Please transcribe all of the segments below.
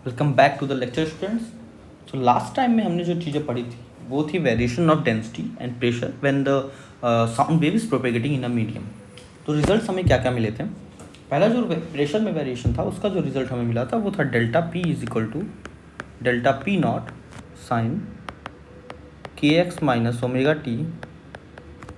Welcome back to the lecture students. So last time में हमने जो चीज़ें पढ़ी थी वो थी variation of density and pressure when the sound wave is propagating in a medium. तो रिजल्ट्स हमें क्या क्या मिले थे। पहला जो प्रेशर में वेरिएशन था उसका जो रिजल्ट हमें मिला था वो था delta P is equal to delta P naught sine k x minus omega t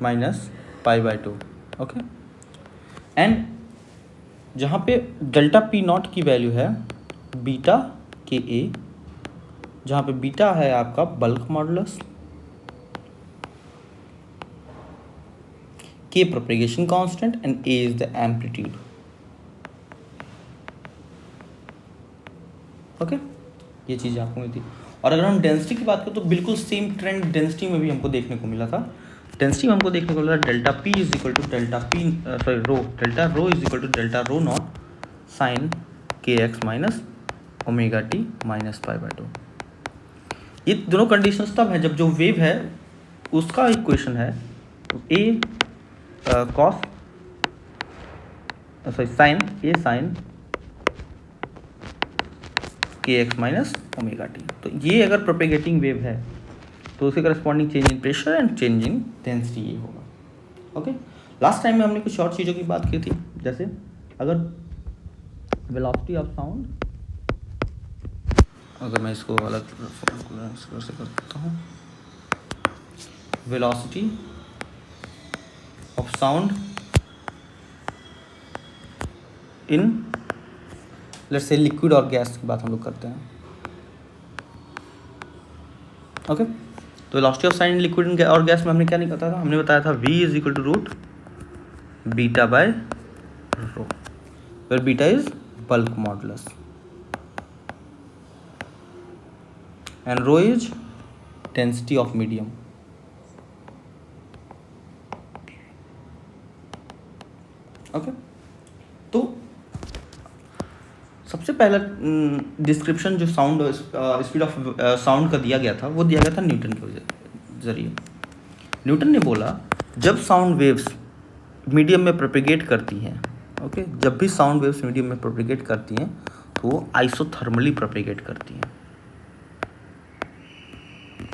minus pi by two. Okay, and जहाँ पे डेल्टा पी नॉट की वैल्यू है बीटा के ए, जहाँ पे बीटा है आपका bulk modulus, k propagation constant and A is the amplitude. Okay, ये चीज़ आपको मिली थी। और अगर हम डेंसिटी की बात करें तो बिल्कुल सेम ट्रेंड डेंसिटी में भी हमको देखने को मिला था। डेंसिटी में हमको देखने को मिला delta P is equal to delta P rho, delta rho is equal to delta rho naught sine k x minus omega t minus pi by two. ये दोनों कंडीशंस तब है जब जो वेव है उसका इक्वेशन है ए कॉस साइन ए sign k x minus omega T. तो ये अगर प्रोपेगेटिंग वेव है तो उसके corresponding change in pressure and change in density ये होगा। ओके, लास्ट टाइम में हमने कुछ और चीज़ों की बात की थी, जैसे अगर वेलोसिटी ऑफ साउंड, अगर मैं इसको अलग से करता हूँ, velocity of sound in let's say liquid और गैस की बात हम लोग करते हैं। ओके, तो velocity of sound in liquid और गैस में हमने क्या नहीं बताया था, हमने बताया था v is equal to root beta by rho, where beta is bulk modulus and rho is density of medium. Okay, तो सबसे पहला डिस्क्रिप्शन जो साउंड स्पीड ऑफ साउंड का दिया गया था वो दिया गया था न्यूटन के जरिए। न्यूटन ने बोला जब साउंड वेव्स मीडियम में प्रोपेगेट करती हैं, ओके, जब भी साउंड वेव्स मीडियम में प्रोपेगेट करती हैं तो वो आइसोथर्मली प्रोपेगेट करती हैं,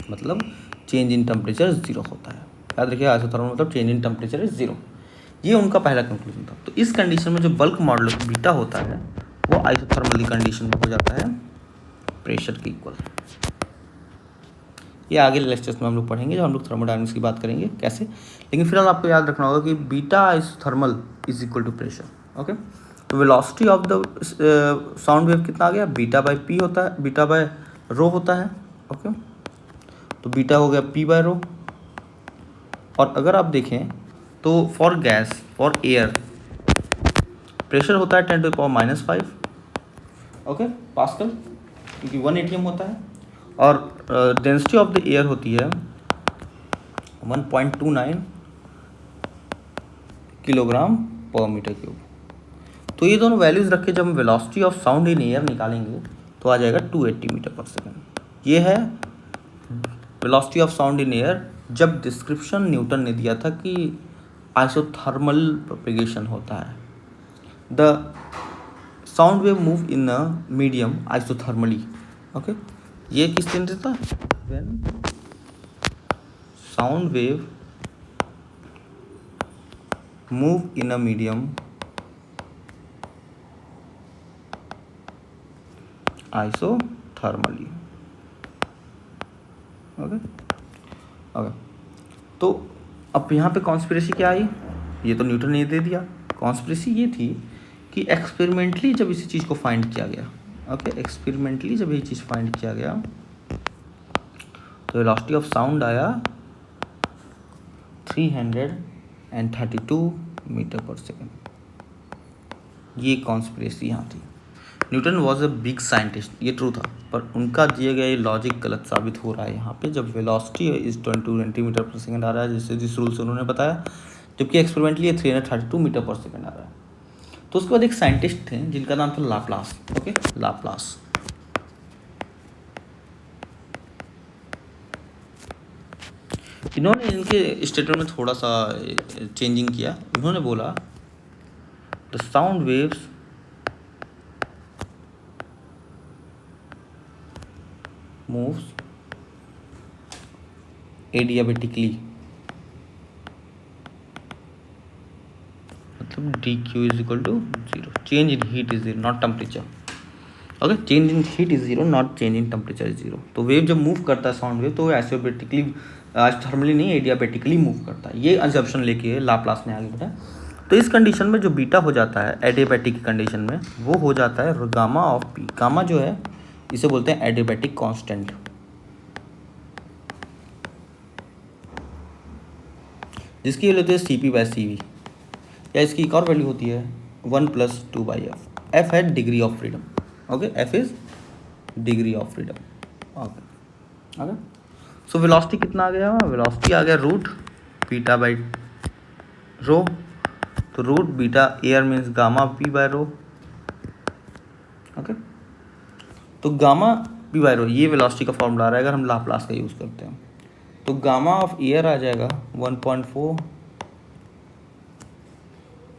मतलब चेंज इन टेम्परेचर ज़ीरो होता है। याद रखिए, आइसोथर्मल मतलब change in temperature is zero. ये उनका पहला कंक्लूजन था। तो इस कंडीशन में जो बल्क मॉडुलस बीटा होता है वो आइसोथर्मली कंडीशन में हो जाता है प्रेशर के इक्वल। ये आगे लेक्चर्स में हम लोग पढ़ेंगे जब हम लोग थर्मोडायनामिक्स की बात करेंगे कैसे, लेकिन फिलहाल आपको याद रखना होगा कि beta isothermal is equal to pressure. Okay, तो velocity of the sound wave कितना आ गया, बीटा बाय पी होता है, बीटा बाय रो होता है। ओके, तो बीटा हो गया पी बाय रो। और अगर आप देखें तो for gas, for air pressure होता है 10⁻⁵, ओके, पास्कल, क्योंकि 1 atm होता है। और डेंसिटी ऑफ द एयर होती है 1.29 किलोग्राम पर मीटर क्यूब। तो ये दोनों वैल्यूज़ रख के जब हम velocity of sound in air निकालेंगे तो आ जाएगा 280 मीटर पर सेकेंड। ये है velocity of sound in air जब डिस्क्रिप्शन न्यूटन ने दिया था कि आइसोथर्मल प्रोपेगेशन होता है। The sound wave move in a medium isothermally. Okay, ये किस दिन से था, when sound wave move in a medium isothermally. Okay okay, तो अब यहाँ पे कॉन्स्पिरेसी क्या आई, ये तो न्यूटन ने दे दिया। कॉन्स्पिरेसी ये थी कि एक्सपेरिमेंटली जब इसी चीज़ को फाइंड किया गया, ओके, एक्सपेरिमेंटली जब ये चीज़ फाइंड किया गया तो वेलोसिटी ऑफ साउंड आया 332 मीटर पर सेकेंड। ये कॉन्स्पिरेसी यहाँ थी। Newton was a big scientist, ये ट्रू था, पर उनका दिए गए लॉजिक गलत साबित हो रहा है यहाँ पे जब वेलोसिटी इज 20 मीटर पर सेकेंड आ रहा है जिस रूल से उन्होंने बताया, जबकि एक्सपेरिमेंटली ये 332 मीटर पर सेकेंड आ रहा है। तो उसके बाद एक साइंटिस्ट थे जिनका नाम था लाप्लास। Okay, Laplace. इन्होंने इनके स्टेटमेंट में थोड़ा सा चेंजिंग किया। इन्होंने बोला the sound waves moves adiabatically, मतलब dq is equal to 0. Change in heat is 0, not temperature. Okay, change in heat is 0, not change in temperature is 0. तो वेव जब मूव करता है साउंड वेव तो वो एसियोबेटिकली, थर्मली नहीं, एडियाबेटिकली मूव करता है. ये अजम्पशन लेके लाप्लास ने आगे बढ़ाया. तो इस कंडीशन में जो बीटा हो जाता है एडियाबेटिक की कंडीशन में, वो हो जाता है गामा ऑफ पी. गामा जो है इसे बोलते हैं एडियाबेटिक कांस्टेंट, जिसकी वैल्यू होती है C P by C V, या इसकी एक और वैल्यू होती है 1+2/f. एफ है degree of freedom. Okay, F is degree of freedom. Okay okay. So velocity कितना आ गया? वेलोसिटी आ गया रूट बीटा बाई रो. तो root beta air means gamma P by rho. Okay, तो गामा पी बाय रो ये velocity का formula आ रहा है अगर हम लाप्लास का यूज़ करते हैं. तो गामा ऑफ एयर आ जाएगा 1.4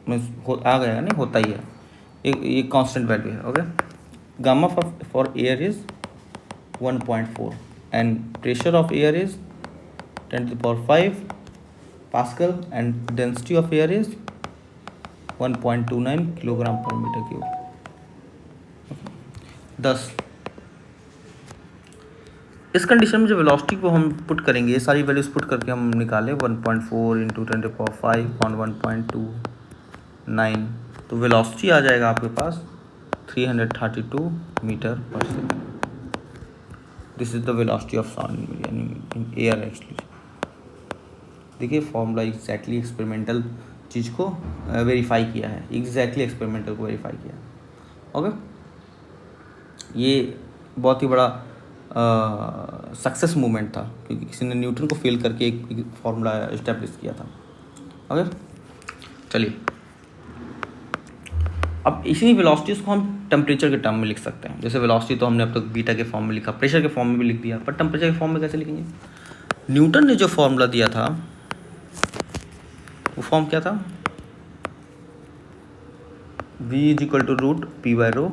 मीन्स आ गया, नहीं होता ही है, ये कांस्टेंट वैल्यू है. Okay, gamma for air is 1.4 and pressure of air is 10⁵ Pascal and density of air is 1.29 kilogram पर मीटर क्यूब. 10. इस कंडीशन में जो वेलोसिटी को हम पुट करेंगे, ये सारी वैल्यूज पुट करके हम निकालें 1.4 इंटू 10⁵ ऑन 1.29, तो वेलोसिटी आ जाएगा आपके पास 332 मीटर पर second. This is the velocity of sound in air actually. देखिए फॉर्मूला एग्जैक्टली एक्सपेरिमेंटल चीज़ को वेरीफाई किया है, एग्जैक्टली एक्सपेरिमेंटल को वेरीफाई किया है. ओके, ये बहुत ही बड़ा सक्सेस मूवमेंट था क्योंकि किसी ने न्यूटन को फेल करके एक फॉर्मूला इस्टेब्लिश किया था. ओके, चलिए अब इसी वेलोसिटीज़ को हम टेम्परेचर के टर्म में लिख सकते हैं. जैसे वेलोसिटी तो हमने अब तक बीटा के फॉर्म में लिखा, प्रेशर के फॉर्म में भी लिख दिया, पर टेम्परेचर के फॉर्म में कैसे लिखेंगे? न्यूटन ने जो फॉर्मूला दिया था वो फॉर्म क्या था? v is equal to root P by rho,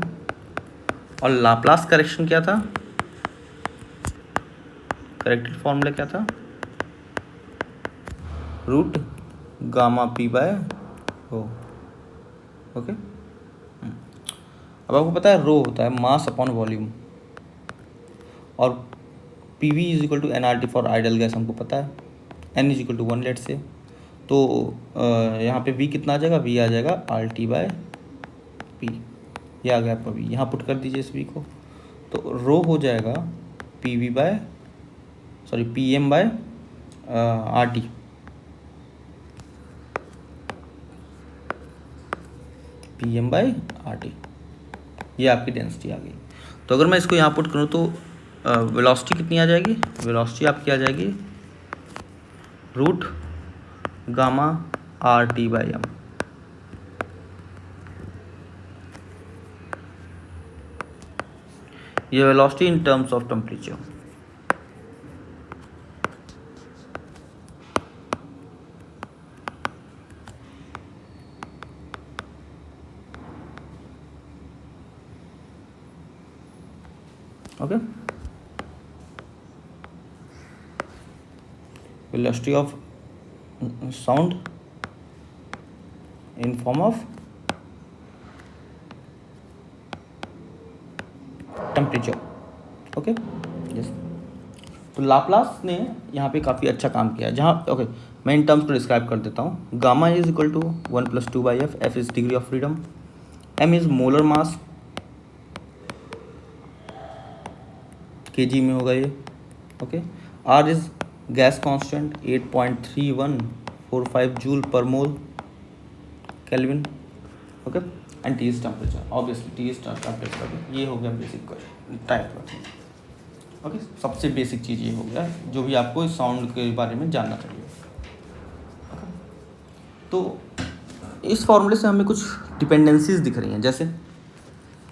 और लाप्लास करेक्शन क्या था? करेक्टेड फॉर्मूला क्या था? Root gamma P by rho. Okay, अब आपको पता है रो होता है मास अपॉन वॉल्यूम, और P V is equal to n R T for ideal gas हमको पता है, n is equal to 1 let say. तो यहाँ पे वी कितना आ जाएगा? वी आ जाएगा आर टी बाय पी. ये आ गया आपका वी, यहाँ पुट कर दीजिए इस वी को. तो रो हो जाएगा P V by P M by R T. P M by R T, ये आपकी डेंसिटी आ गई. तो अगर मैं इसको यहाँ पुट करूँ तो वेलोसिटी कितनी आ जाएगी? वेलोसिटी आपकी आ जाएगी root gamma R T by M. ये velocity in terms of temperature. Okay, velocity of sound in form of temperature. Okay, yes. तो लाप्लास ने यहाँ पे काफ़ी अच्छा काम किया है. जहाँ ओके मैं इन टर्म्स को डिस्क्राइब कर देता हूँ. Gamma is equal to 1+2/f. F is degree of freedom. M is molar mass, KG में होगा ये. Okay, R is gas constant 8.3145 joule per mole kelvin. Okay, and T is temperature. Obviously T is temperature. ये हो गया basic type का. Okay, सबसे basic चीज़ ये हो गया जो भी आपको इस साउंड के बारे में जानना चाहिए. तो इस फॉर्मूले से हमें कुछ डिपेंडेंसीज दिख रही हैं. जैसे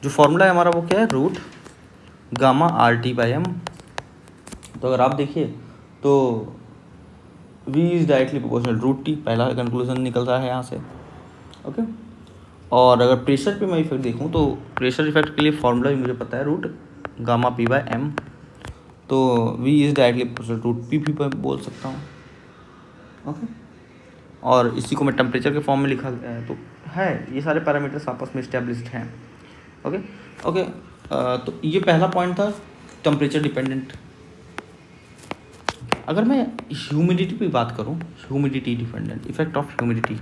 जो फॉर्मूला है हमारा वो क्या है? Root gamma R T by M. तो अगर आप देखिए तो v is directly proportional root T, पहला कंक्लूजन निकल रहा है यहाँ से. ओके, और अगर प्रेशर पे मैं इफेक्ट देखूँ तो प्रेशर इफेक्ट के लिए फॉर्मूला भी मुझे पता है, root gamma P by M. तो V is directly proportional to PP पर बोल सकता हूँ। ओके, और इसी को मैं टेम्परेचर के फॉर्म में लिखा गया है, तो है ये सारे पैरामीटर्स आपस में इस्टेब्लिश्ड हैं। ओके ओके, तो ये पहला पॉइंट था टेम्परेचर डिपेंडेंट। अगर मैं ह्यूमिडिटी पे बात करूँ, humidity dependent, effect of humidity,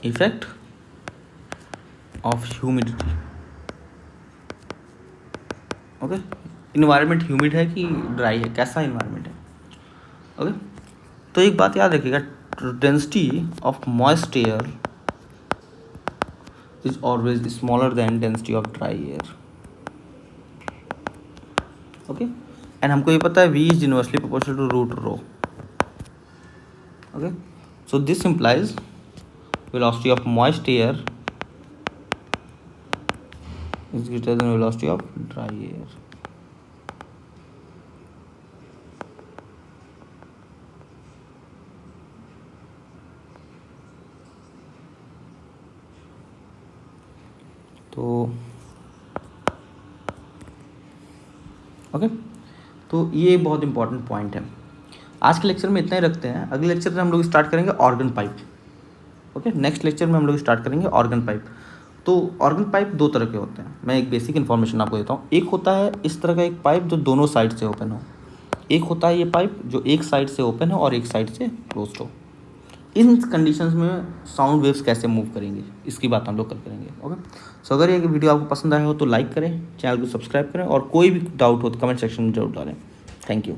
effect of humidity. Okay, environment humid है कि ड्राई है, कैसा इन्वायरमेंट है। ओके, तो एक बात याद रखिएगा, density of moist air is always smaller than density of dry air. Okay, and हमको ये पता है V is inversely proportional to root rho. Okay, so this implies velocity of moist air is greater than velocity of dry air. तो okay, तो ये बहुत important point है। आज के लेक्चर में इतना ही रखते हैं। अगले लेक्चर में हम लोग स्टार्ट करेंगे organ pipe. Okay, next lecture में हम लोग स्टार्ट करेंगे ऑर्गन पाइप। तो ऑर्गन पाइप दो तरह के होते हैं, मैं एक बेसिक इन्फॉर्मेशन आपको देता हूँ। एक होता है इस तरह का एक पाइप जो दोनों साइड से ओपन हो, एक होता है ये पाइप जो एक साइड से ओपन है और एक साइड से क्लोज्ड हो। इन कंडीशंस में साउंड वेव्स कैसे मूव करेंगे, इसकी बात हम लोग कल करेंगे। ओके, सो अगर ये वीडियो आपको पसंद आया हो तो लाइक करें, चैनल को सब्सक्राइब करें, और कोई भी डाउट हो तो कमेंट सेक्शन में जरूर डालें। Thank you.